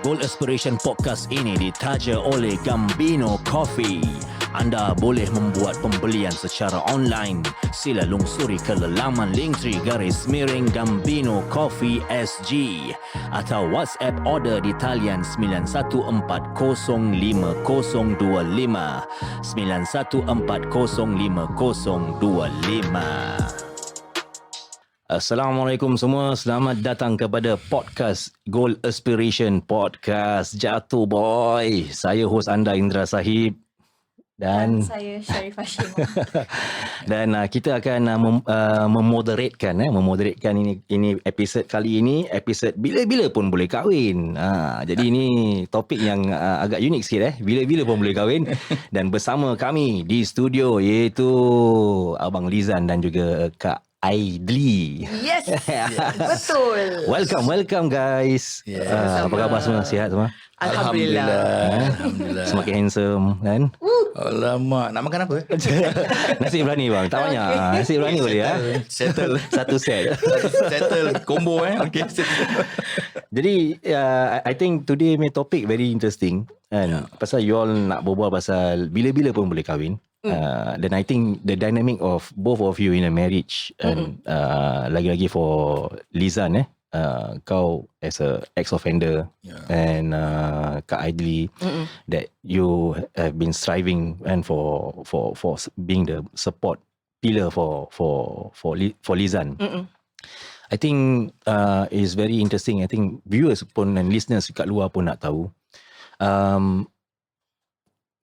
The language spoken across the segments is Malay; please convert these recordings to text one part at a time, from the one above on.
Gold Aspiration Podcast ini ditaja oleh Gambino Coffee. Anda boleh membuat pembelian secara online. Sila lungsuri ke laman _Gambino Coffee SG atau WhatsApp order di talian 91405025 91405025. Assalamualaikum semua, selamat datang kepada podcast Gold Aspiration Podcast Jatuh Boy. Saya hos anda Indra Sahib dan saya Sharifah Shimah. Dan kita akan memoderatkan ini episod kali ini, episod bila-bila pun boleh kahwin. Jadi ini topik yang agak unik sikit bila-bila pun boleh kahwin. Dan bersama kami di studio iaitu Abang Lezan dan juga Kak Aidli. Yes, betul. Welcome guys. Yes. Apa khabar semua? Sihat semua? Alhamdulillah. Semakin handsome kan? Alamak, nak makan apa? Nasi berani bang, tak banyak. Nasi berani boleh ya. Settle. Satu set. Settle combo Okay. Jadi I think today my topic very interesting kan. Pasal you all nak berbual pasal bila-bila pun boleh kahwin. Dan I think the dynamic of both of you in a marriage and lagi-lagi for Lezan kau as a ex-offender and Kak Aidli that you have been striving and for being the support pillar for Lezan. I think is very interesting. I think viewers pun dan listeners kat luar pun nak tahu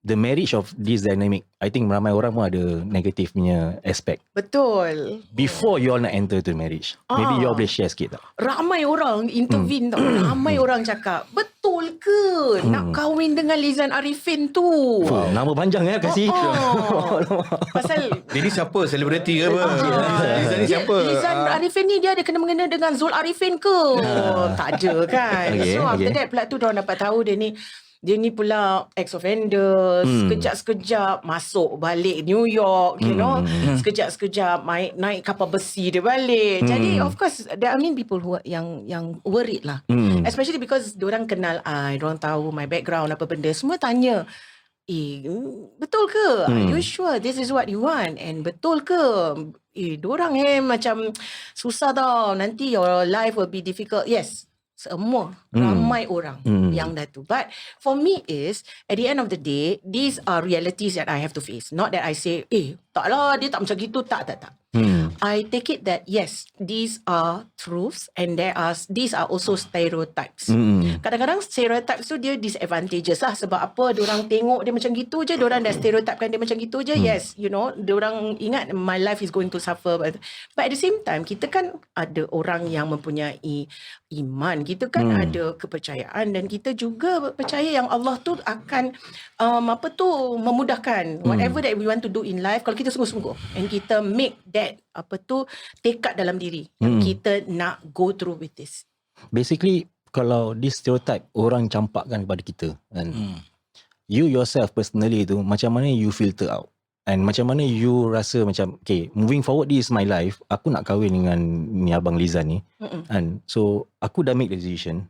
the marriage of this dynamic. I think ramai orang pun ada negatif punya aspect. Betul. Before you all nak enter to marriage, maybe you all boleh share sikit tak? Ramai orang intervene tau. Ramai orang cakap, betul ke nak kahwin dengan Lezan Arifin tu? Wow. Nama panjang kasih. Pasal Jadi siapa? Selebriti ke apa? Lezan ni siapa? Lezan Arifin ni dia ada kena-mengena dengan Zul Arifin ke? Tak ada kan. Okay, So after that pula tu diorang dapat tahu dia ni pula ex-offender, sekejap-sekejap masuk balik New York, you know, sekejap-sekejap naik kapal besi dia balik. Jadi of course there are people who yang worried lah, especially because diorang kenal diorang tahu my background apa benda, semua tanya, betul ke? Are you sure this is what you want? And betul ke? Diorang macam susah tau, nanti your life will be difficult. Yes, semua ramai orang yang dah tu. But for me is at the end of the day, these are realities that I have to face. Not that I say taklah dia tak macam gitu. Tak. I take it that yes, these are truths and these are also stereotypes. Kadang-kadang stereotypes tu dia disadvantages lah. Sebab apa? Diorang tengok dia macam gitu je, diorang dah stereotypekan dia macam gitu je. Yes, you know, diorang ingat my life is going to suffer. But at the same time, kita kan ada orang yang mempunyai iman. Kita kan ada kepercayaan dan kita juga percaya yang Allah tu akan memudahkan whatever that we want to do in life kalau kita sungguh-sungguh and kita make that tekad dalam diri yang kita nak go through with this. Basically kalau this stereotype orang campakkan kepada kita kan, you yourself personally tu macam mana you filter out and macam mana you rasa macam okay, moving forward this is my life, aku nak kahwin dengan ni Abang Lezan ni and so aku dah make the decision.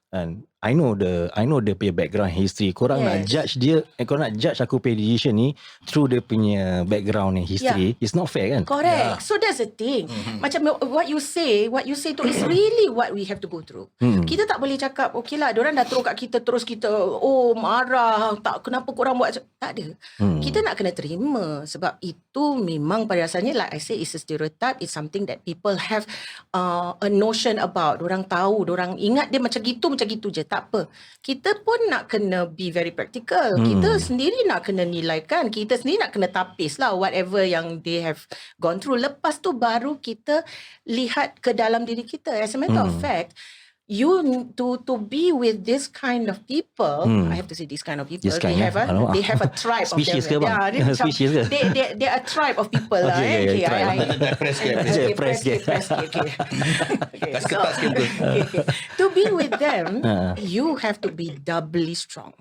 And I know the punya background history. Korang nak judge dia, korang nak judge aku punya decision ni through dia punya background and history. It's not fair kan? Correct. So that's the thing. Macam what you say tu is really what we have to go through. Kita tak boleh cakap okay lah, diorang dah teruk kat kita terus kita marah, tak kenapa korang buat. Tak ada. Kita nak kena terima sebab itu memang pada dasarnya like I say it's a stereotype. It's something that people have a notion about. Diorang tahu, diorang ingat dia macam gitu je. Tak apa. Kita pun nak kena be very practical. Kita sendiri nak kena nilaikan. Kita sendiri nak kena tapis lah whatever yang they have gone through. Lepas tu baru kita lihat ke dalam diri kita. As a matter of fact, you to be with this kind of people, I have to say this kind of people, they have a tribe of them. Species ke bang? Species ke? They are a tribe of people lah. Press sikit. To be with them, you have to be doubly strong.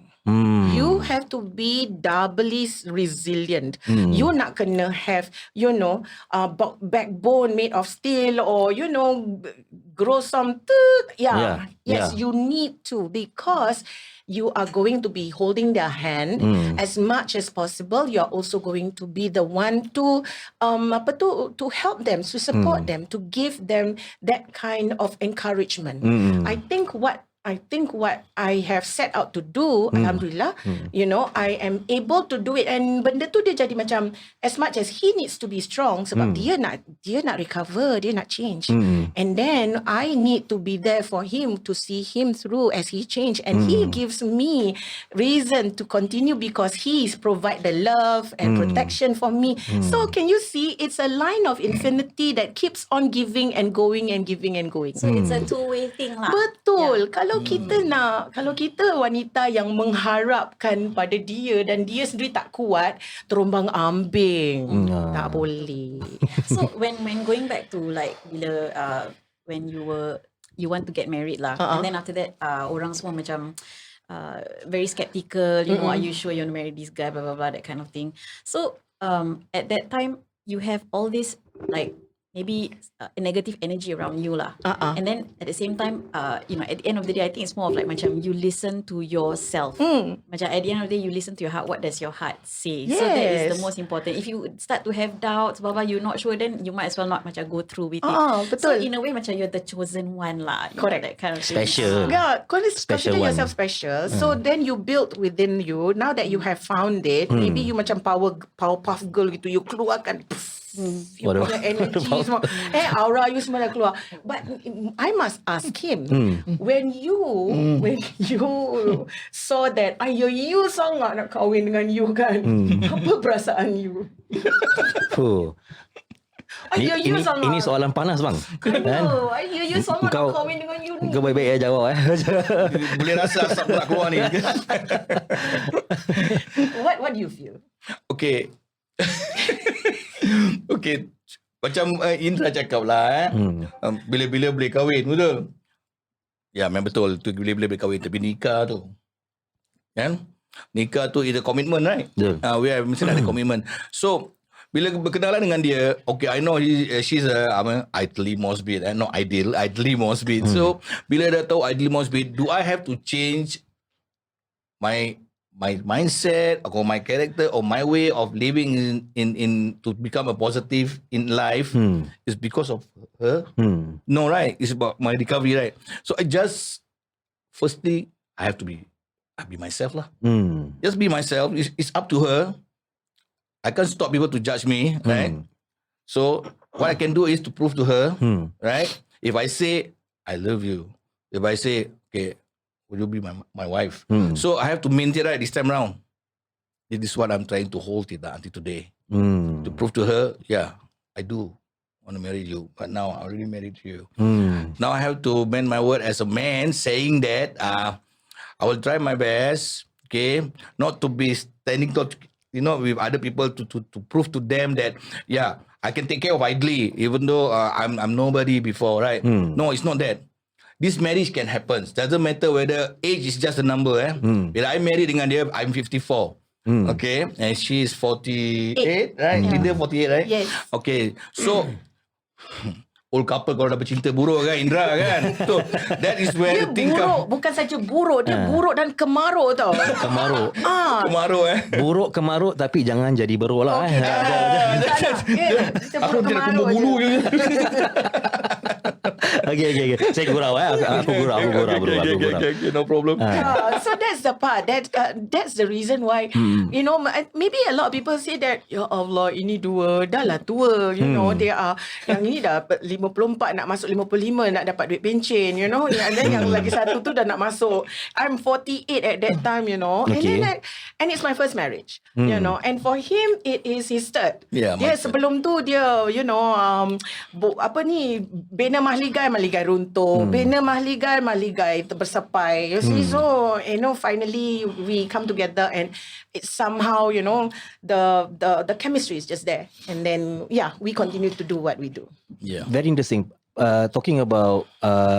You have to be doubly resilient. You nak kena have, backbone made of steel or, grow some Yeah. yes, you need to, because you are going to be holding their hand as much as possible. You are also going to be the one to to help them, to support them, to give them that kind of encouragement. I think what I have set out to do, Alhamdulillah, I am able to do it, and benda tu dia jadi macam, as much as he needs to be strong sebab dia nak recover, dia nak change, and then I need to be there for him to see him through as he change, and he gives me reason to continue because he is provide the love and protection for me. So can you see, it's a line of infinity that keeps on giving and going and giving and going. So it's a two-way thing lah. Betul. Kalau kita wanita yang mengharapkan pada dia dan dia sendiri tak kuat, terombang ambing. Tak boleh. So when going back to like bila when you want to get married lah, and then after that orang semua macam very skeptical, are you sure you want to marry this guy, blah blah blah, that kind of thing. So at that time you have all this like maybe a negative energy around you lah. And then at the same time, at the end of the day, I think it's more of like macam you listen to yourself. Macam at the end of the day, you listen to your heart. What does your heart say? Yes. So that is the most important. If you start to have doubts, you're not sure, then you might as well not macam go through with it. Betul. So in a way, macam you're the chosen one lah. Correct. That kind of thing. Special. Yeah, Special consider one. yourself special. So then you build within you. Now that you have found it, maybe you macam powerpuff girl gitu. You keluarkan. You punya energy semua. Aura you semua dah keluar. But I must ask him, when you saw that you sangat nak kahwin dengan you kan, apa perasaan you? Ini soalan panas bang. You sangat nak kahwin dengan you ni. Kau baik-baik jawab Boleh rasa asap nak keluar ni. What do you feel? Okay. Okay, macam Indra cakap lah bila-bila boleh kahwin, betul? Ya, memang betul tu, bila-bila boleh kahwin. Tapi nikah tu kan, nikah tu is a commitment, right? We have mesti ada commitment. So bila berkenalan dengan dia, okay, I know she's Aidli Mosbit, not Aidli Mosbit. So bila dah tahu Aidli Mosbit, do I have to change my mindset or my character or my way of living in to become a positive in life is because of her? No, right? It's about my recovery, right? So I just firstly I have to be myself lah. Just be myself. It's up to her. I can't stop people to judge me, right? So what I can do is to prove to her, right? If I say I love you, if I say okay, will you be my wife? So I have to maintain right this time round. This is what I'm trying to hold it until today. To prove to her, yeah, I do want to marry you. But now I already married you. Now I have to bend my word as a man, saying that I will try my best, okay, not to be standing with other people to prove to them that, yeah, I can take care of Aidli, even though I'm nobody before, right? No, it's not that. This marriage can happen. Doesn't matter whether age is just a number. Bila I married dengan dia, I'm 54. Okay, and she is 48, right? Dia 48, right? Yes. Okay, so old couple kalau dah bercinta buruk kan, Indra kan? So that is where Dia the thing buruk, bukan saja buruk, dia buruk dan kemaruk tau. Kemaruk. kemaruk Buruk kemaruk tapi jangan jadi beruk lah. Aku tidak kumpul bulu je. Okay. Saya gurau Aku gurau. Okay, no problem. So that's the part. That's the reason why, maybe a lot of people say that, ya Allah, ini dua dah lah tua, they are, yang ini dah 54 nak masuk 55 nak dapat duit pencen, and then yang lagi satu tu dah nak masuk. I'm 48 at that time, Okay. and it's my first marriage, and for him it is his third. Yeah, Dia sebelum tu dia, bina mahligai runtuh, bina mahligai bersepai. You see, so finally we come together, and it's somehow the chemistry is just there, and then we continue to do what we do. Yeah. Very interesting. Talking about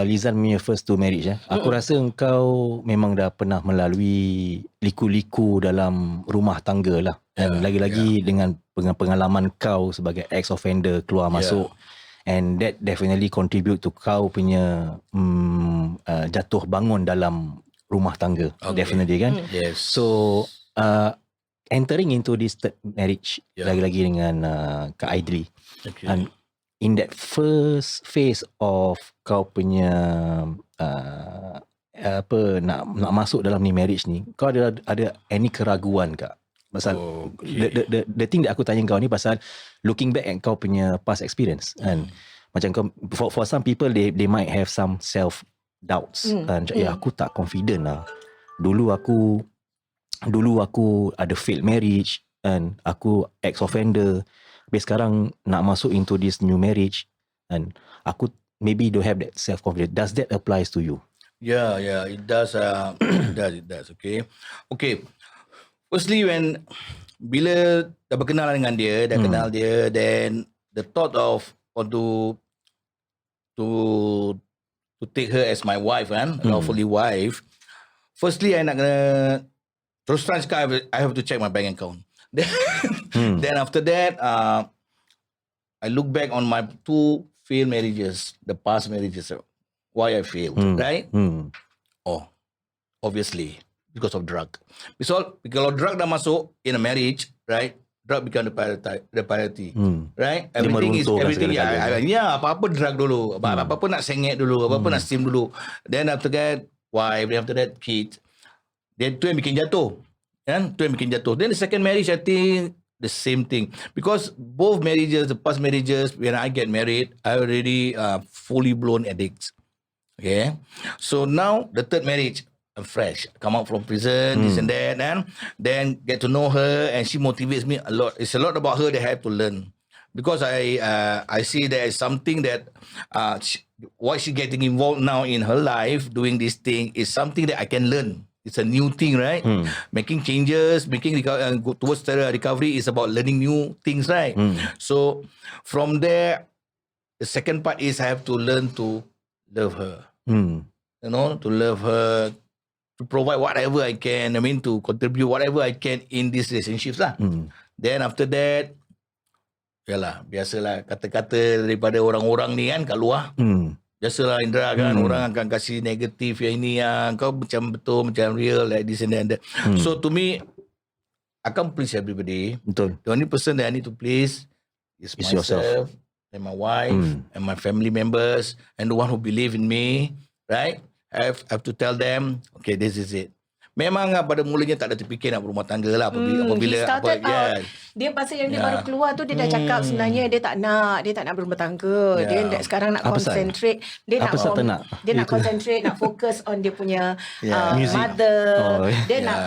Lezan punya first two marriage, aku rasa engkau memang dah pernah melalui liku-liku dalam rumah tangga lah. Dan lagi-lagi dengan pengalaman kau sebagai ex-offender keluar masuk. and that definitely contribute to kau punya jatuh bangun dalam rumah tangga. Definitely kan. Yes. So entering into this third marriage lagi-lagi dengan Kak Aidli, and in that first phase of kau punya nak masuk dalam ni marriage ni, kau ada any keraguan Kak? Pasal the thing that aku tanya kau ni pasal looking back at kau punya past experience, and macam kau, for some people they might have some self doubts, and aku tak confident lah. Dulu aku ada failed marriage, and aku ex-offender. Tapi sekarang nak masuk into this new marriage, and aku maybe don't have that self-confidence. Does that applies to you? Yeah, it does. It does. Okay. Firstly, bila dah berkenal dengan dia, kenal dia, then the thought of to take her as my wife, lawfully wife. Firstly, I nak kena terus terang cakap, I have to check my bank account. Then after that, I look back on my 2 failed marriages, the past marriages, why I failed, right? Obviously because of drug. So kalau drug dah masuk in a marriage, right? Drug become the priority, right? Everything is everything. Apa-apa drug dulu, apa-apa nak sengit dulu, apa-apa nak steam dulu. Then after that, wife. Then after that, kids. Then tu yang bikin jatuh. Kan? Tu yang bikin jatuh. Then the second marriage, I think the same thing. Because both marriages, the past marriages, when I get married, I already fully blown addicts. Okay. So now the third marriage, I'm fresh, come out from prison, this and that, and then get to know her, and she motivates me a lot. It's a lot about her that I have to learn, because I see there is something that what she getting involved now in her life, doing this thing, is something that I can learn. It's a new thing, right? Making changes, go towards the recovery is about learning new things, right? So from there, the second part is I have to learn to love her. You know, to love her, to provide whatever I can. I mean, to contribute whatever I can in these relationships lah. Then after that, yalah, biasalah kata-kata daripada orang-orang ni kan kat luar. Biasalah Indra kan, orang akan kasih negatif yang ini yang kau macam betul, macam real, like this and that. So to me, I can't please everybody. Betul. The only person that I need to please is myself, yourself, and my wife, and my family members, and the one who believe in me, right? I have to tell them, okay, this is it. Memang pada mulanya tak ada terfikir nak berumah tangga lah. Apabila he started out, dia pasal yang dia baru keluar tu, dia dah cakap sebenarnya dia tak nak berumah tangga. Dia sekarang nak concentrate. Dia nak concentrate, nak fokus on dia punya mother. Dia nak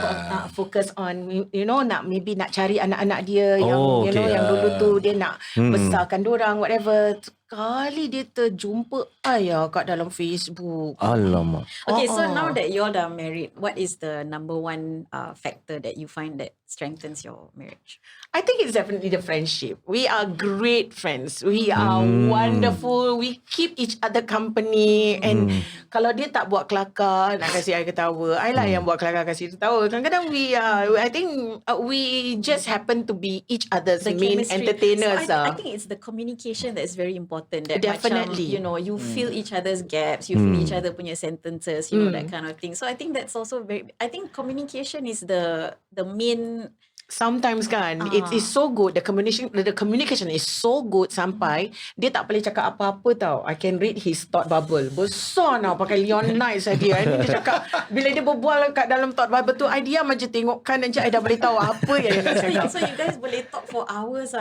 fokus on, nak maybe nak cari anak-anak dia yang yang dulu tu dia nak besarkan dorang, whatever. Kali dia terjumpa ayah kat dalam Facebook. Alamak. Okay, so now that you're dah married, what is the number one factor that you find that strengthens your marriage? I think it's definitely the friendship. We are great friends. We are wonderful. We keep each other company. And kalau dia tak buat kelakar, nak kasi I ketawa. I lah yang buat kelakar kasi ketawa. Kadang-kadang I think we just happen to be each other's main entertainers. So I think it's the communication that is very important. That Definitely. Macam, you fill each other's gaps, you fill each other punya sentences, that kind of thing. So I think that's also I think communication is the main. Sometimes kan, it is so good. The communication is so good sampai dia tak boleh cakap apa-apa tau. I can read his thought bubble. Besar tau, pakai Leonite dia. Dia cakap, bila dia berbual kat dalam thought bubble tu, I diam aja tengok kan je, I dah boleh tahu apa yang dia nak cakap. So you guys boleh talk for hours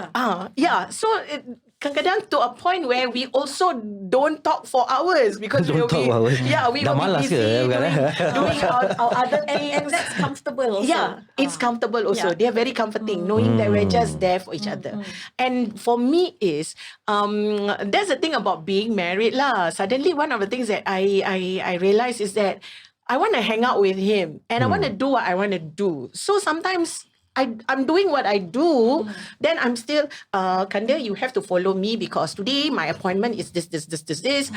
Yeah. So kadang-kadang to a point where we also don't talk for hours because we will be busy doing our other things. And that's comfortable also. Yeah, it's comfortable also. They're very comforting knowing that we're just there for each other. And for me is that's the thing about being married lah. Suddenly one of the things that I realize is that I want to hang out with him and I want to do what I want to do. So sometimes I'm doing what I do, then I'm still, Kanda, you have to follow me because today my appointment is this.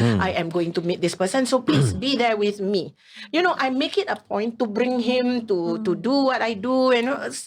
I am going to meet this person. So please be there with me. I make it a point to bring him to do what I do.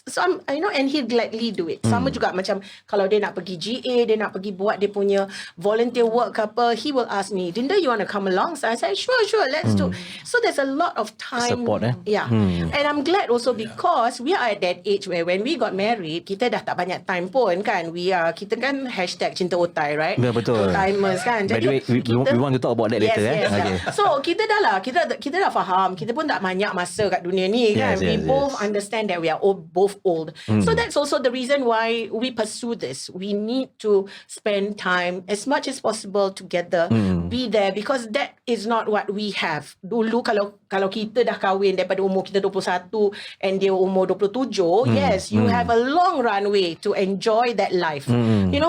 So and he gladly do it. Sama juga macam kalau dia nak pergi GA, dia nak pergi buat dia punya volunteer work ke apa, he will ask me, Dinda, you want to come along? So I said, sure, let's do. So there's a lot of time. Support, Yeah. And I'm glad also because we are at that age where when we got married, kita dah tak banyak time pun kan. Kita kan #cinta otai, right? Ya, betul. Timers kan. By the way, we want to talk about that later. Yes. Okay. So kita dah faham. Kita pun tak banyak masa kat dunia ni kan. We both understand that we are both old. So that's also the reason why we pursue this. We need to spend time as much as possible together. Be there because that is not what we have. Dulu kalau kita dah kahwin daripada umur kita 21 and dia umur 27, yes, you have a long runway to enjoy that life.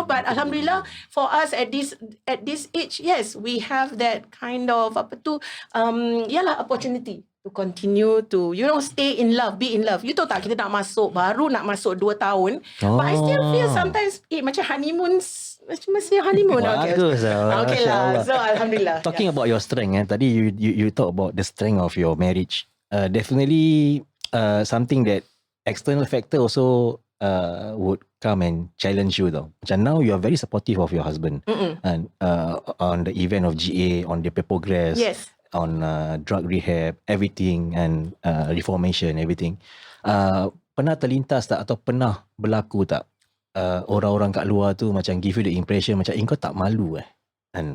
But alhamdulillah for us at this age, yes, we have that kind of opportunity to continue to stay in love, be in love. You tahu tak, kita baru nak masuk 2 tahun, but I still feel sometimes macam honeymoon. Masih honeymoon. Bagus lah. Okay lah. So alhamdulillah. Talking about your strength, tadi you talk about the strength of your marriage. Definitely something that external factor also would come and challenge you though. Macam now you are very supportive of your husband and on the event of GA, on the progress, yes, on drug rehab, everything, and reformation, everything. Pernah terlintas tak atau pernah berlaku tak orang-orang kat luar tu macam give you the impression macam kau tak malu kan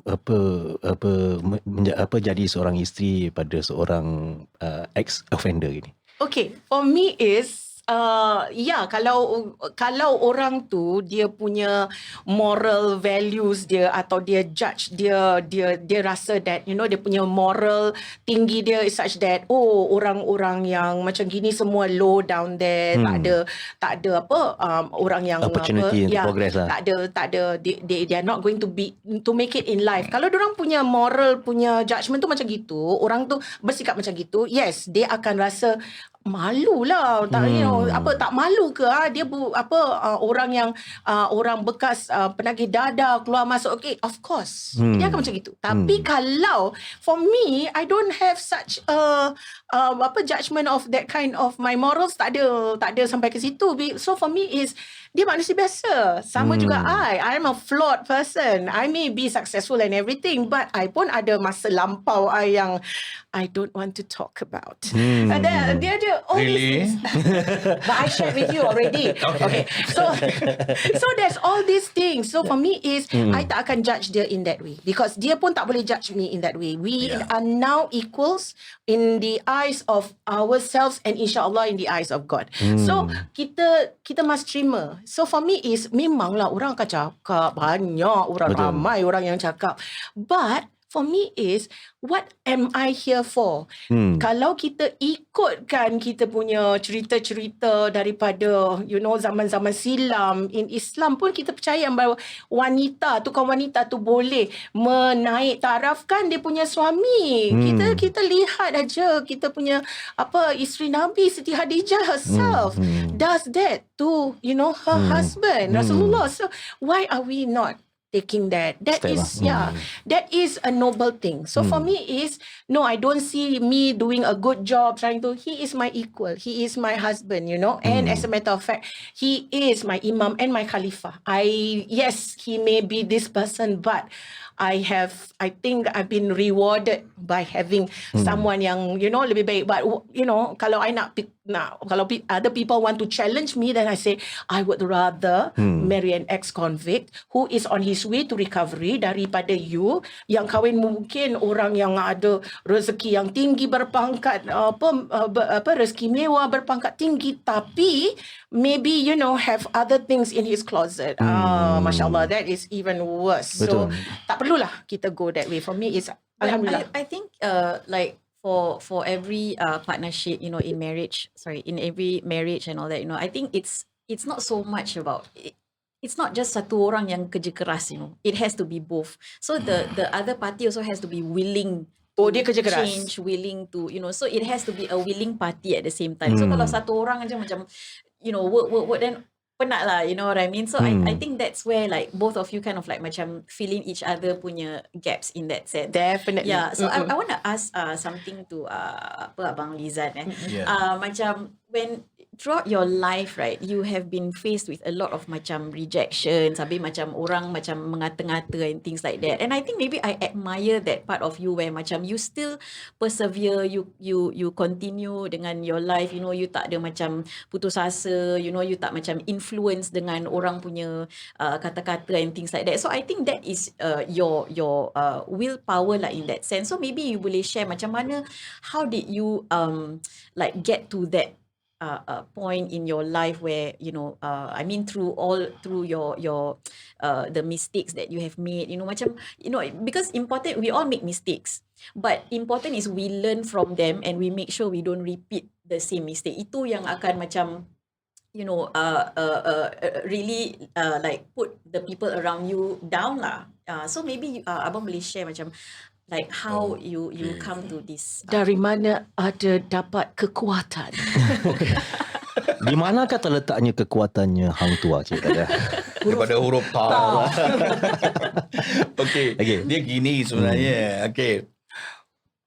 apa jadi seorang isteri pada seorang ex-offender gini? Okay, for me is kalau orang tu dia punya moral values dia atau dia judge dia rasa that dia punya moral tinggi dia is such that orang-orang yang macam gini semua low down there, tak ada orang yang opportunity untuk progress lah. tak ada they are not going to make it in life. Kalau orang punya moral punya judgement tu macam gitu, orang tu bersikap macam gitu, yes, dia akan rasa malu lah. Tak malu ke dia orang yang orang bekas penagih dadah keluar masuk, okay, of course dia akan macam gitu. Tapi kalau for me, I don't have such judgment of that kind of my morals, tak ada sampai ke situ. So for me is dia manusia biasa, sama juga I am a flawed person. I may be successful and everything, but I pun ada masa lampau yang I don't want to talk about. And then dia ada all Really? these things. But I shared with you already. Okay. So there's all these things. So for me is I tak akan judge dia in that way because dia pun tak boleh judge me in that way. We are now equals in the eyes of ourselves and insyaAllah in the eyes of God. So kita must terima. So for me is memanglah orang akan cakap, banyak orang, ramai orang yang cakap, but for me is what am I here for? Kalau kita ikutkan kita punya cerita-cerita daripada zaman-zaman silam, in Islam pun kita percaya bahawa tukang wanita tu boleh menaik tarafkan dia punya suami. Kita lihat aja kita punya isteri Nabi Siti Khadijah herself does that to her husband Rasulullah. So why are we not taking that is that is a noble thing. So for me is no, I don't see me doing a good job trying to, he is my equal, he is my husband, and as a matter of fact, he is my imam and my khalifah. Yes, he may be this person, but I think I've been rewarded by having someone yang lebih baik. But kalau I kalau other people want to challenge me, then I say I would rather marry an ex-convict who is on his way to recovery daripada you yang kahwin mungkin orang yang ada rezeki yang tinggi, berpangkat rezeki mewah, berpangkat tinggi, tapi maybe have other things in his closet. Masya-Allah, that is even worse. Betul. So tak perlulah kita go that way. For me is alhamdulillah. I think like for every partnership, in every marriage and all that, I think it's not so much about it's not just satu orang yang kerja keras, it has to be both. So the other party also has to be willing dia kerja keras. change, willing to, so it has to be a willing party at the same time. So kalau satu orang aja macam, work, then penat lah, you know what I mean? So I think that's where like both of you kind of like macam filling each other punya gaps in that sense. Definitely. Yeah. So I want to ask something to Abang Lezan. Macam when throughout your life, right, you have been faced with a lot of macam rejections, habis macam orang macam mengata-ngata and things like that. And I think maybe I admire that part of you where macam you still persevere, you continue dengan your life, you tak ada macam putus asa, you tak macam influence dengan orang punya kata-kata and things like that. So I think that is your willpower lah in that sense. So maybe you boleh share macam mana, how did you like get to that point in your life where I mean through your the mistakes that you have made, macam because important, we all make mistakes, but important is we learn from them and we make sure we don't repeat the same mistake. Itu yang akan macam really like put the people around you down lah. So maybe abang boleh share macam like how you come to this. Dari mana ada dapat kekuatan? Di manakah terletaknya kekuatannya hang tua, cik ada? Daripada huruf ta. Okay. Dia gini sebenarnya. Okay.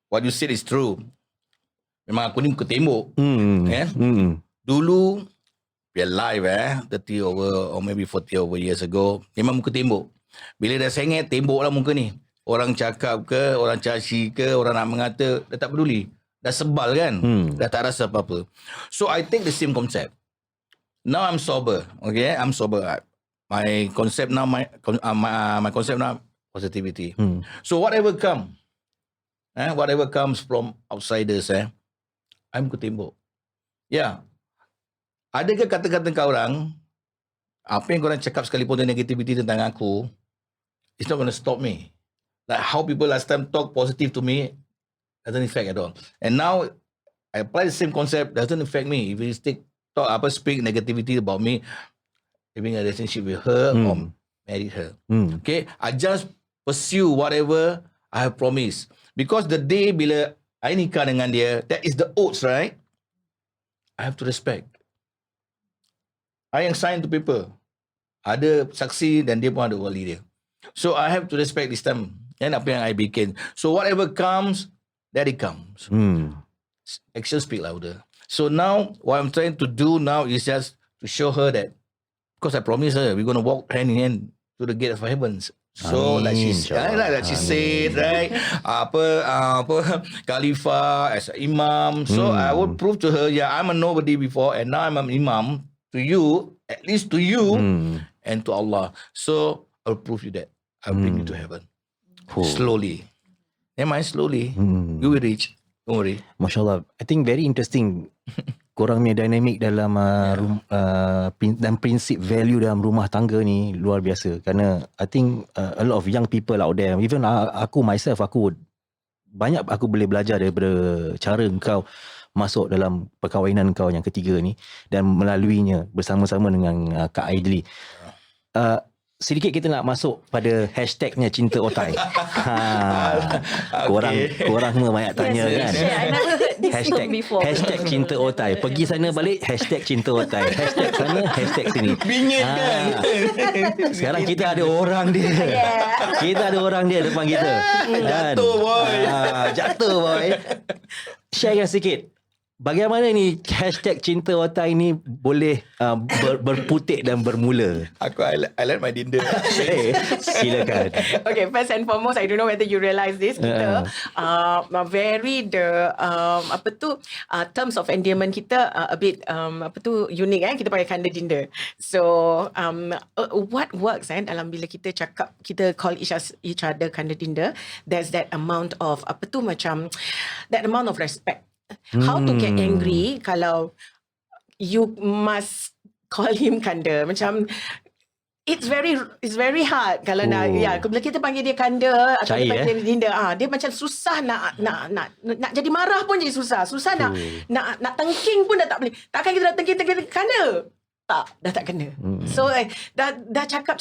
What you said is true. Memang aku ni muka tembok. Dulu we are live 30 over or maybe 40 over years ago, memang muka tembok. Bila dah sengit, tembok lah muka ni. Orang cakap ke, orang caci ke, orang nak mengata, dah tak peduli. Dah sebal kan? Dah tak rasa apa-apa. So I take the same concept. Now I'm sober. Okay, I'm sober. My concept now, my concept now, positivity. So whatever comes from outsiders, I'm muka tembok. Yeah. Adakah kata-kata kau orang, apa yang korang cakap sekalipun negativity tentang aku, it's not going to stop me. Like how people last time talk positive to me, doesn't affect at all. And now, I apply the same concept, doesn't affect me. If you speak negativity about me, having a relationship with her or married her. Okay, I just pursue whatever I have promised. Because the day bila I nikah dengan dia, that is the oaths, right? I have to respect. I yang sign to paper. Ada saksi dan dia pun ada wali dia. So I have to respect this time. And apa yang I bikin. So whatever comes, that it comes. Action speak louder. So now, what I'm trying to do now is just to show her that, because I promised her, we're going to walk hand in hand to the gate of heavens. So like she said, right? Apa Khalifah as an imam. So I would prove to her, yeah, I'm a nobody before, and now I'm an imam to you, at least to you, and to Allah. So I'll prove you that. I'll bring you to heaven. Slowly. Am I slowly? You will reach. Don't worry. Masya Allah. I think very interesting. Korang punya dynamic dalam dan prinsip value dalam rumah tangga ni luar biasa. Kerana I think a lot of young people out there, even aku myself, aku boleh belajar daripada cara engkau masuk dalam perkahwinan kau yang ketiga ni dan melaluinya bersama-sama dengan Kak Aidli. Sedikit kita nak masuk pada hashtagnya cinta otai. Korang semua banyak tanya kan. I never heard this term before. Hashtag cinta otai. Pergi sana balik hashtag cinta otai. Hashtag sana, hashtag sini. Bingit kan. Sekarang kita ada orang dia. Kita ada orang dia depan kita. Jatuh boy. Jatuh boy. Share sikit. Bagaimana ni hashtag cinta otai ni boleh berputik dan bermula? I like my dinner. Silakan. Okay, first and foremost, I don't know whether you realise this. Kita very terms of endearment kita a bit unique Kita pakai kanda dinner. So what works dalam bila kita cakap, kita call each other kanda dinner, there's that amount of that amount of respect. How to get angry kalau you must call him kanda. Macam it's very hard kalau bila kita panggil dia kanda atau kita panggil dia dinda, dia macam susah nak jadi marah pun jadi susah nak tengking pun dah tak boleh. Takkan kita nak tengking kanda? Dah tak kena. So dah cakap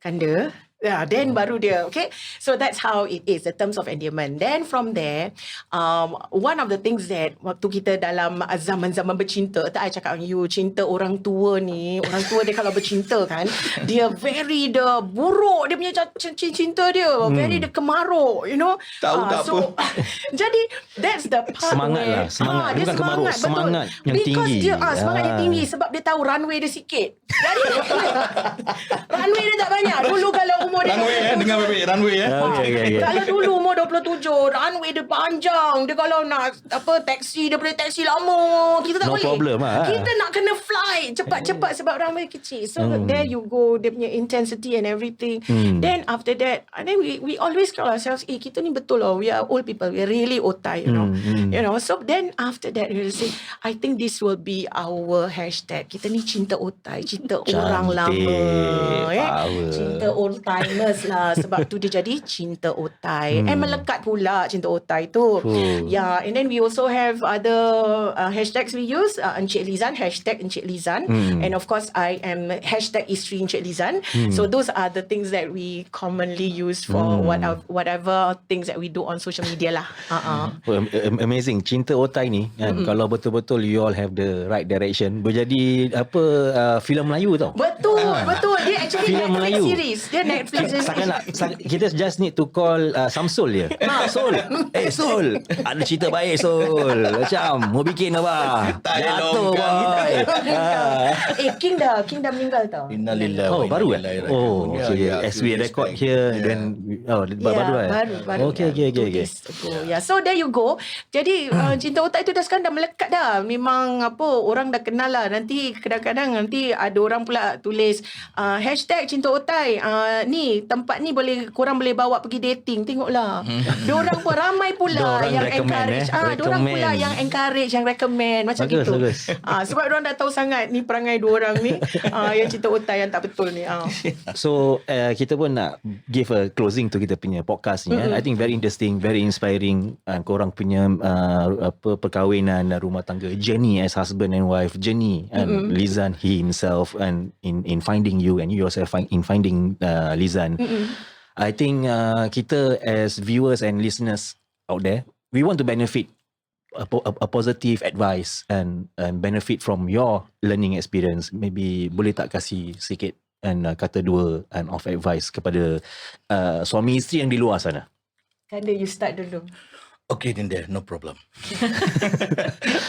kanda, Then baru dia, okay. So that's how it is, the terms of endearment. Then from there, one of the things that waktu kita dalam zaman-zaman bercinta, tak I cakap dengan you, cinta orang tua ni, orang tua dia kalau bercinta kan, dia very the buruk dia punya cinta dia, very the kemaruk, you know. Tahu tak so, jadi that's the part Semangat where, lah, semangat. dia Bukan kemaruk, betul. semangat yang Because tinggi. dia semangat yang tinggi sebab dia tahu runway dia sikit. Jadi runway dia tak banyak. Dulu kalau umur dia Runway dengar baik runway Okay. Kalau dulu umur 27, runway dia panjang. Dia kalau nak taksi, dia boleh taksi lama. Kita tak No boleh. problem lah. Kita nak kena fly cepat-cepat sebab runway kecil. So there you go, dia punya intensity and everything. Then after that, and then we always call ourselves, kita ni betul lah, we are old people, we are really otai, you know. You know, so then after that we will say, I think this will be our hashtag. Kita ni cinta otai, cinta orang lama. Power. Cinta old timers lah. Sebab tu dia jadi cinta otai. And melekat pula cinta otai tu. Yeah, and then we also have other hashtags we use. Encik Lezan, hashtag Encik Lezan. And of course, I am hashtag Isteri Encik Lezan. So those are the things that we commonly use for whatever things that we do on social media lah. Amazing. Cinta otai ni kan, kalau betul-betul you all have the right direction, berjadi filem Melayu tau. Betul. Dia actually Filem Netflix Melayu. series. Dia Netflix series. Kita just need to call Samsul je. Sul. Sul. Ada cerita baik Sul. Macam mau bikin apa? Tak ada Jatuh longkang. Boy. King dah meninggal tau. Innalillahi Oh, wa baru inna ilaihi Oh, raji'un. okay. Yeah, As we few record years here, back. then baru Baru. Okay. 2 days ago. Yeah. So there you go. Jadi cinta otak itu dah sekarang dah melekat dah. Memang orang dah kenal lah. Nanti kadang-kadang ada orang pula tulis hashtag cinta otai. Ni tempat ni korang boleh bawa pergi dating. Tengoklah. Diorang pun ramai pula Diorang yang recommend, encourage. Diorang recommend. pula yang encourage, yang recommend macam Bagus, gitu. bagus. Sebab diorang dah tahu sangat ni perangai dua orang ni yang cinta otai yang tak betul ni. So kita pun nak give a closing to kita punya podcast ni. I think very interesting, very inspiring. Korang punya perkahwinan dan rumah tangga, journey as husband and wife, journey and Lezan he himself and in finding you and you yourself in finding Lezan. I think kita as viewers and listeners out there, we want to benefit a positive advice and benefit from your learning experience. Maybe boleh tak kasih sikit and kata dua and of advice kepada suami isteri yang di luar sana. Kanda you start dulu. Okay, Dinda, no problem.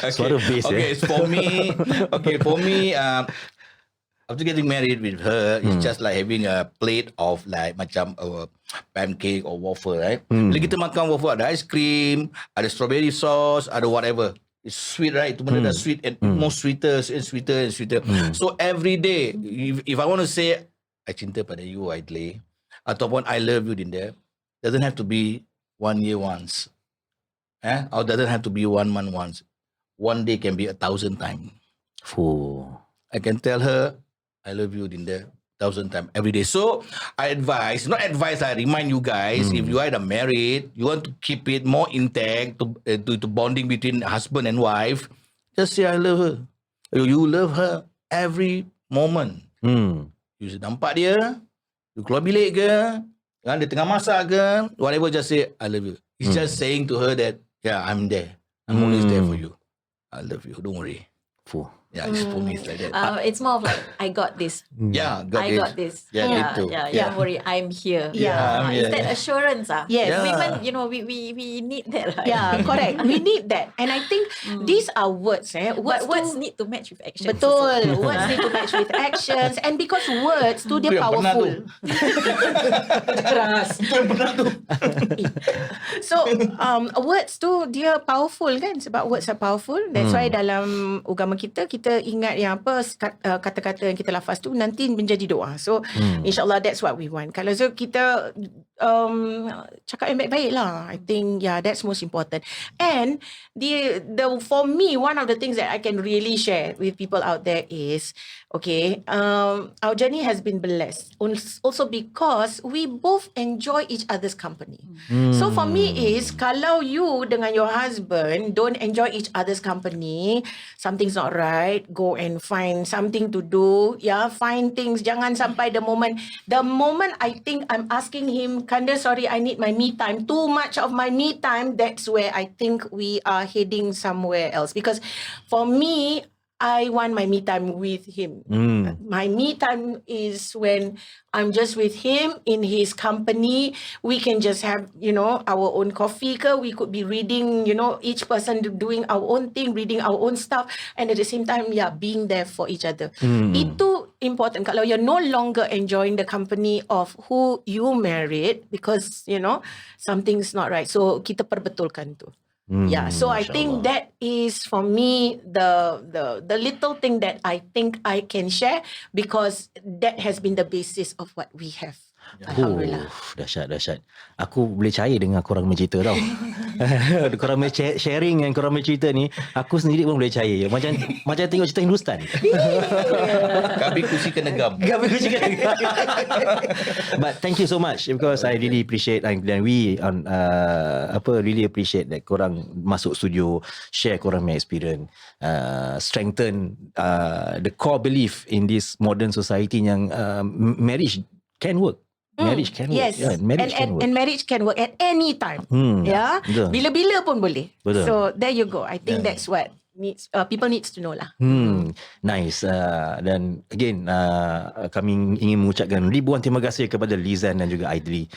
Suara bass Okay, for me, after getting married with her, it's just like having a plate of like macam pancake or waffle, right? Bila kita makan waffle, ada ice cream, ada strawberry sauce, ada whatever. It's sweet, right? Itu benda dah sweet and more sweeter and sweeter and sweeter. So every day, if I want to say, I cinta pada you, Aidli, ataupun I love you, Dinda, doesn't have to be 1 year once. Or doesn't have to be 1 month once. One day can be 1,000 times. I can tell her, I love you, Dinda, 1,000 times every day. So I remind you guys, if you are married, you want to keep it more intact, to bonding between husband and wife, just say I love her. You love her every moment. You nampak dia, you keluar bilik ke, dia tengah masak ke, whatever, just say I love you. It's just saying to her that, yeah, I'm there. I'm always there for you. I love you. Don't worry. Yeah, it's for me, it's like that. It's more of like, I got this. Yeah, got this. Yeah, gitu. Don't worry, I'm here. Yeah, It's that assurance. Yes. Yeah. Women, we need that. Right? Yeah, correct. We need that. And I think these are words. But words tu- need to match with actions. Betul. Words need to match with actions. And because words tu dia Itu yang pernah powerful. Keras. So words tu dia powerful kan. Sebab words are powerful. That's why dalam agama kita ingat yang kata-kata yang kita lafaz tu nanti menjadi doa. So insyaAllah that's what we want. Kalau kita cakap yang baik-baik lah. I think that's most important. And for me, one of the things that I can really share with people out there is, our journey has been blessed. Also because we both enjoy each other's company. So for me is, kalau you dengan your husband don't enjoy each other's company, something's not right. right? Go and find something to do. Yeah, find things. Jangan sampai the moment I think I'm asking him, Kanda, sorry, I need my me time. Too much of my me time. That's where I think we are heading somewhere else. Because for me, I want my me time with him. My me time is when I'm just with him in his company. We can just have, our own coffee. We could be reading, each person doing our own thing, reading our own stuff. And at the same time, being there for each other. Itu important. Kalau you're no longer enjoying the company of who you married because, something's not right. So, kita perbetulkan tu. So I think that is for me the little thing that I think I can share because that has been the basis of what we have. Alhamdulillah. Dahsyat. Aku boleh cair dengan korang punya cerita tau. Korang punya sharing yang korang punya cerita ni, aku sendiri pun boleh cair. Macam tengok cerita Hindustan. Kami kursi kena gam. But thank you so much because I really appreciate and we really appreciate that korang masuk studio, share korang punya experience, strengthen the core belief in this modern society yang marriage can work. Marriage can work. Yes. And marriage can work at any time. Betul. Bila-bila pun boleh. Betul. So there you go. I think that's what people needs to know lah. Nice. Dan again, kami ingin mengucapkan ribuan terima kasih kepada Lezan dan juga Aidli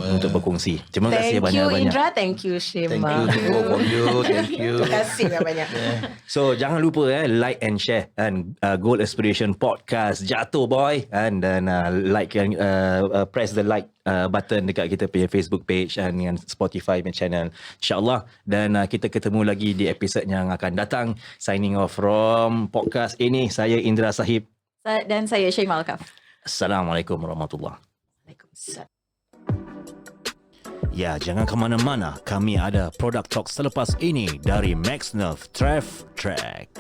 untuk berkongsi. Terima kasih banyak-banyak. Thank you Indra, thank you Shema. Thank you. Terima kasih banyak. So jangan lupa like and share and Goal Aspiration Podcast Jatuh Boy and then like and press the like button dekat kita punya Facebook page dan dengan Spotify punya channel, insyaAllah. Dan kita ketemu lagi di episod yang akan datang. Signing off from podcast ini, saya Indra Sahib Dan saya Shema Alkaf. Assalamualaikum warahmatullahi. Waalaikumsalam. Ya, jangan ke mana-mana. Kami ada Product Talk selepas ini dari Max Nerve Treff Track.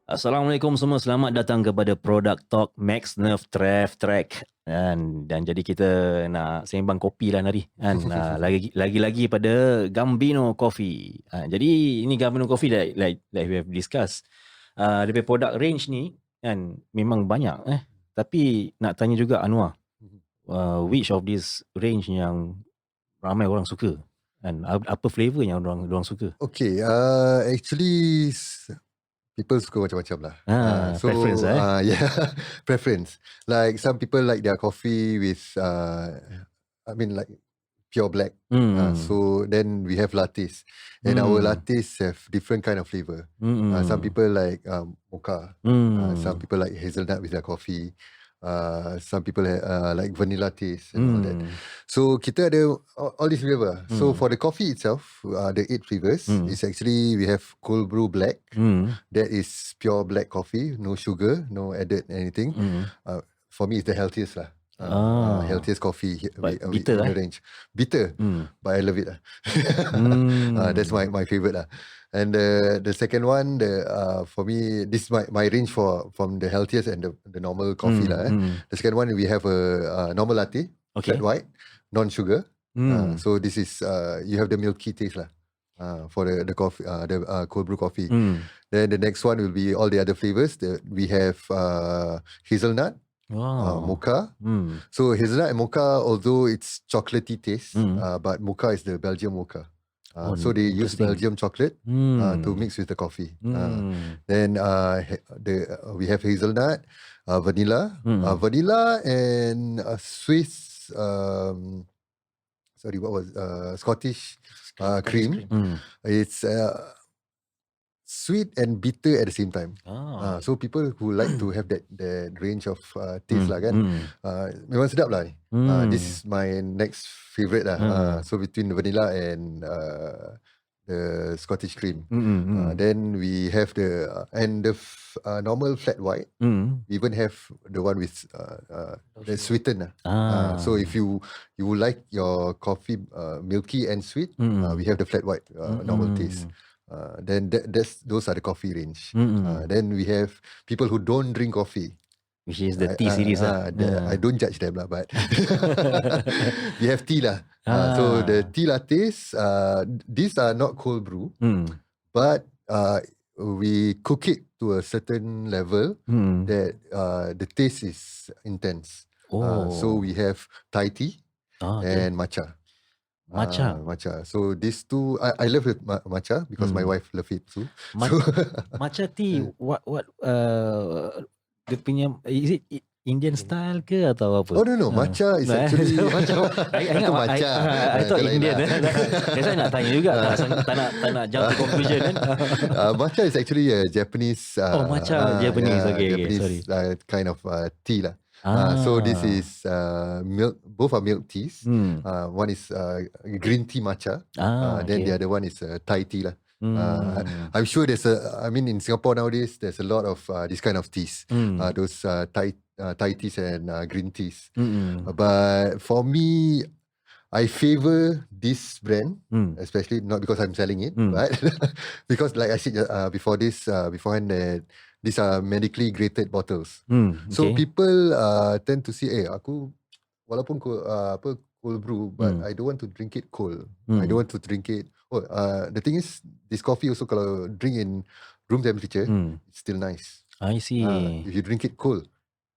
Assalamualaikum semua, selamat datang kepada Product Talk Max Nerve Treff Track. Dan jadi kita nak sembang kopi lah hari kan. Lagi-lagi pada Gambino Coffee. Jadi ini Gambino Coffee like we have discussed. Dia punya product range ni kan memang banyak Tapi nak tanya juga Anwar, which of this range yang ramai orang suka? And apa flavor yang orang suka? Okay, actually people suka macam-macam lah. So, preference yeah, preference. Like some people like their coffee with, like pure black. So then we have lattes. And our lattes have different kind of flavor. Some people like mocha. Some people like hazelnut with their coffee. Some people like vanilla taste and all that. So kita ada all these flavor. So for the coffee itself, the 8 flavors is actually we have cold brew black. That is pure black coffee, no sugar, no added anything. For me, it's the healthiest lah. Healthiest coffee bitter in the range. Bitter, but I love it lah. That's my favorite lah. And the second one, for me, this is my range from the healthiest and the normal coffee lah. The second one, we have a normal latte, flat white, non-sugar. So this is you have the milky taste lah. For the coffee, the cold brew coffee. Then the next one will be all the other flavors. We have hazelnut. Mocha. So hazelnut and mocha, although it's chocolatey taste, but mocha is the Belgium mocha. So they use Belgium chocolate to mix with the coffee. Then we have hazelnut, vanilla, vanilla and Swiss. Scottish cream. It's sweet and bitter at the same time. So people who like to have that range of taste lah kan. Memang sedap lah ni. This is my next favourite lah. So between the vanilla and the Scottish cream. Then we have the normal flat white. We even have the one with the sweetened. So if you like your coffee milky and sweet, we have the flat white normal taste. Then those are the coffee range. Then we have people who don't drink coffee, which is the tea series. I don't judge them lah, but we have tea lah. So the tea lattes, these are not cold brew, but we cook it to a certain level that the taste is intense. So we have Thai tea and matcha. Matcha. So these two, I love it, matcha because my wife love it too. Matcha tea, what dia punya, is it Indian style ke atau apa? Oh no, matcha is actually I thought Indian. That's why nak tanya juga. Tak nak jump to conclusion kan. Matcha is actually a Japanese. Matcha Japanese. Okay, Japanese, sorry. kind of tea lah. So this is milk. Both are milk teas. One is green tea matcha. Then the other one is Thai tea lah. I'm sure in Singapore nowadays, there's a lot of this kind of teas. Those Thai teas and green teas. But for me, I favor this brand, especially not because I'm selling it, but because like I said beforehand, that these are medically graded bottles. So people tend to say, aku walaupun cold brew, but I don't want to drink it cold. I don't want to drink it. The thing is, this coffee also kalau drink in room temperature, it's still nice. I see. If you drink it cold,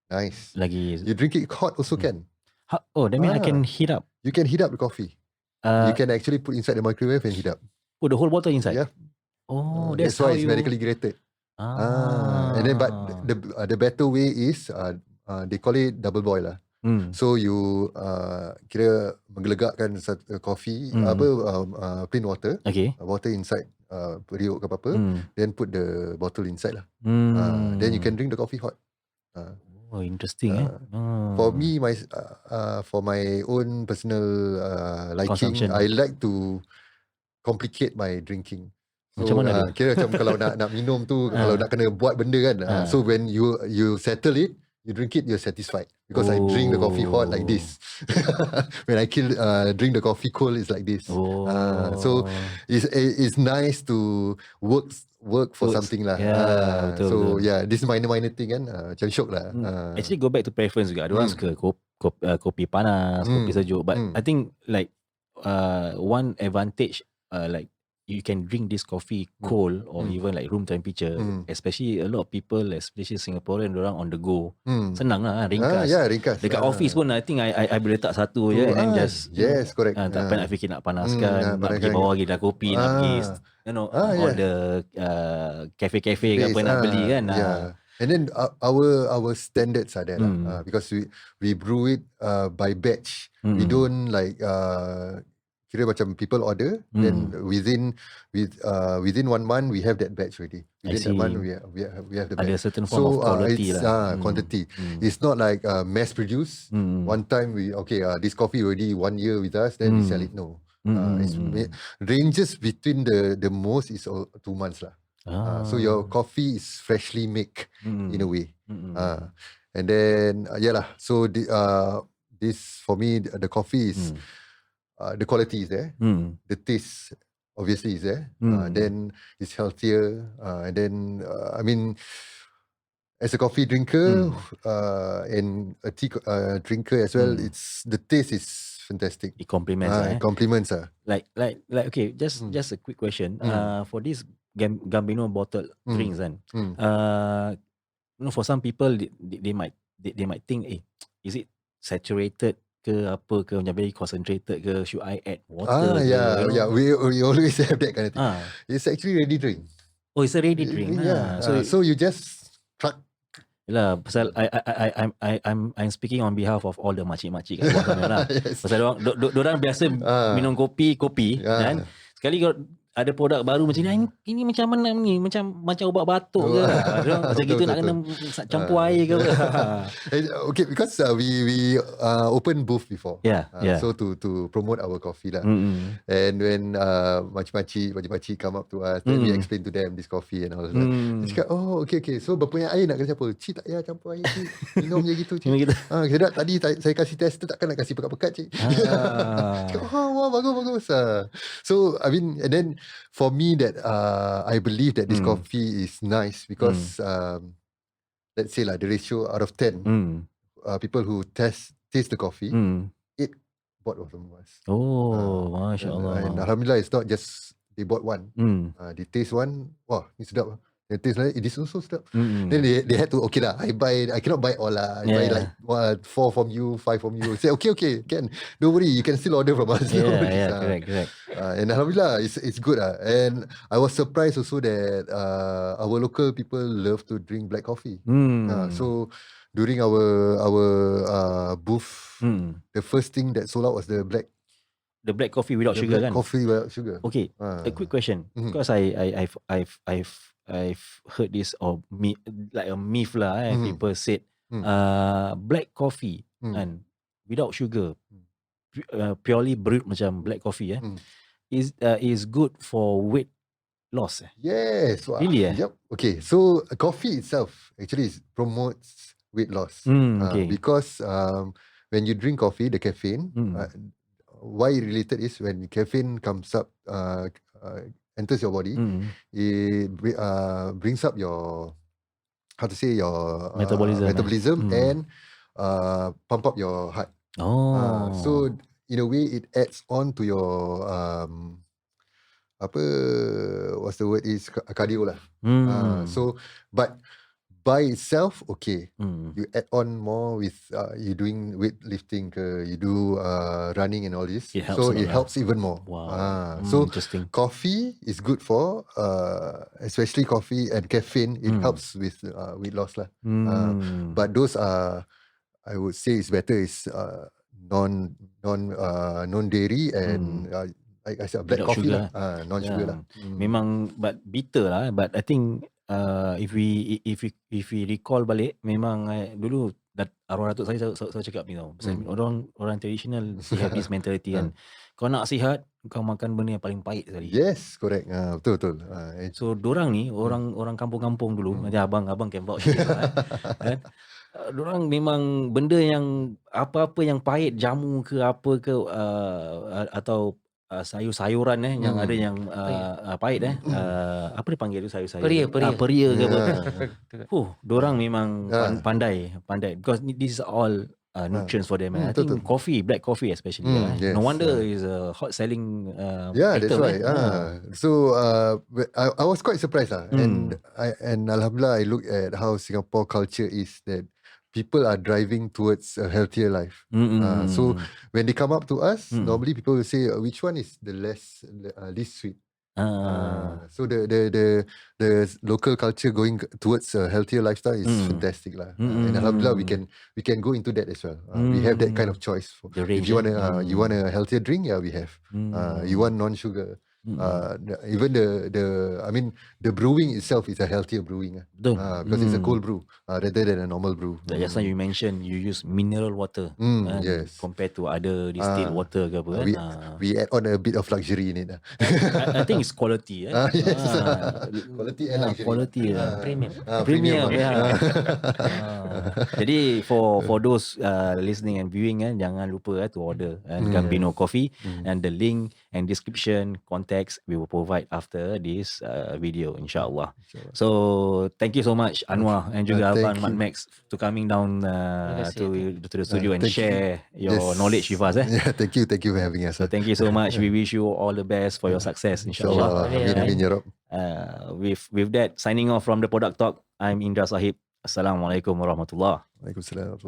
nice. Lagi. You drink it hot also can. That means I can heat up. You can heat up the coffee. You can actually put inside the microwave and heat up. Put the whole bottle inside? Yeah. That's why how it's you... medically graded. And then, but the better way is they call it double boil lah. So you kira menggelegakkan coffee, plain water, water inside periuk ke apa-apa, then put the bottle inside lah. Then you can drink the coffee hot. Interesting. For me, for my own personal liking, I like to complicate my drinking. So, macam mana kira macam kalau nak minum tu, kalau nak kena buat benda kan. So when you settle it, you drink it, you're satisfied. Because I drink the coffee hot like this. When I drink the coffee cold, it's like this. So it's nice to work for something lah. So yeah, this minor thing kan, macam syok lah. Actually go back to preference juga. Ada orang suka kopi panas, kopi sejuk. But I think like one advantage like you can drink this coffee cold or even like room temperature. Especially a lot of people, especially Singaporean, orang on the go. Senang lah, ringkas. Ringkas. Dekat office pun I think I boleh letak satu je and then just yes, correct. Tak payah nak fikir nak panaskan, nak pergi bawah lagi dah kopi, nak pergi all the cafe ke apa nak beli kan. And then our standards are there lah. Because we brew it by batch. We don't like kira macam people order, then within 1 month we have that batch already. Within that month we have the batch. Ada certain form of quality lah. Quantity. It's not like mass produced. One time this coffee already 1 year with us, then we sell it. No. Ranges between the most is 2 months lah. So your coffee is freshly made in a way. And then so this for me the coffee is the quality is there, the taste obviously is there, then it's healthier, and then as a coffee drinker and a tea drinker as well, the taste is fantastic. It complements. Complements. Like okay, just a quick question. For this Gambino bottle drinks kan, for some people they might think, is it saturated ke apa ke, macam very concentrated ke, should I add water we always have that kind of thing. It's actually ready drink. It's a ready drink. So you just truck. Yalah, pasal I'm speaking on behalf of all the makcik-makcik kat luar sana lah. Yes. Pasal dorang biasa minum kopi kan. Sekali kalau ada produk baru macam ni, ini macam mana ni, macam ubat batuk ke, macam gitu nak kena campur air ke. Okay, because we open booth before, so to promote our coffee lah. And when makcik-makcik come up to us, then we explain to them this coffee and all that. Dia cakap, okay, so berapa banyak air nak kena campur? Cik tak payah campur air, cik, minum je gitu, cik. Tadi saya kasih test tu, takkan nak kasih pekat-pekat, cik. Wah, bagus. So and then for me that I believe that this coffee is nice because let's say the ratio out of 10 people who taste the coffee, 8 bought from us. Masya Allah. And Alhamdulillah, it's not just they bought one. They taste one, wah, ni sedap. It tastes like it is also sedap. Then they had to, okay lah, I cannot buy all lah. I buy like 4 from you, 5 from you. Say okay, can. Don't worry, you can still order from us. No worries. Correct. And alhamdulillah, it's good. And I was surprised also that our local people love to drink black coffee. So during our booth, the first thing that sold out was the black coffee without sugar black kan? coffee without sugar. Okay, a quick question. Because I've heard this like a myth lah. People said black coffee and without sugar, purely brewed macam black coffee is good for weight loss. Yes. Really? Yep. Okay. So coffee itself actually promotes weight loss. Okay. Because when you drink coffee, the caffeine, why it related is when caffeine comes up, enters your body, it brings up your, your metabolism and pump up your heart. So in a way, it adds on to your what's the word is cardio lah. So but by itself, okay, you add on more with you doing weightlifting, you do running and all this, it helps even more. Wow. So Interesting. coffee is good for especially coffee and caffeine. It helps with weight loss lah. But those are, I would say, is better is non dairy and like I said, black Without coffee sugar lah. Non-sugar lah. Memang but bitter lah. But I think if we recall balik, memang dulu arwah datuk saya cakap ni tau. Pasal orang traditional have this mentality kan. Kau nak sihat, kau makan benda yang paling pahit sekali. Yes, correct. Betul. So dorang ni orang kampung-kampung dulu, macam abang can vouch lah, kan. Dorang memang benda yang apa-apa yang pahit, jamu ke apa ke atau sayur-sayuran yang ada yang pahit apa dia panggil tu sayur-sayur? Peria ke apa. Dorang memang pandai because this is all nutrients for them. I think black coffee especially. Yes, No wonder is a hot selling that's item. right. So I was quite surprised lah. And alhamdulillah, I look at how Singapore culture is that people are driving towards a healthier life. So when they come up to us, normally people will say, which one is the least sweet? So the local culture going towards a healthier lifestyle is fantastic lah. And alhamdulillah, we can go into that as well. We have that kind of choice. If you want a healthier drink, we have. You want non-sugar. Even the brewing itself is a healthier brewing because it's a cold brew rather than a normal brew. Just now you mentioned you use mineral water yes, compared to other distilled water ke apa kan. We add on a bit of luxury in it. I think it's quality. Yes. Quality and luxury. Quality. Premium. Jadi for those listening and viewing, jangan lupa to order Gambino Coffee, and the link and description context we will provide after this video, insyaAllah. So thank you so much Anwar and juga Abang Mat Max to coming down to the studio and share your knowledge with us. Thank you for having us. So thank you so much. We wish you all the best for your success, insyaAllah. Amin ya Rabb. With that, signing off from the Product Talk, I'm Indra Sahib. Assalamualaikum warahmatullahi. Waalaikumsalam.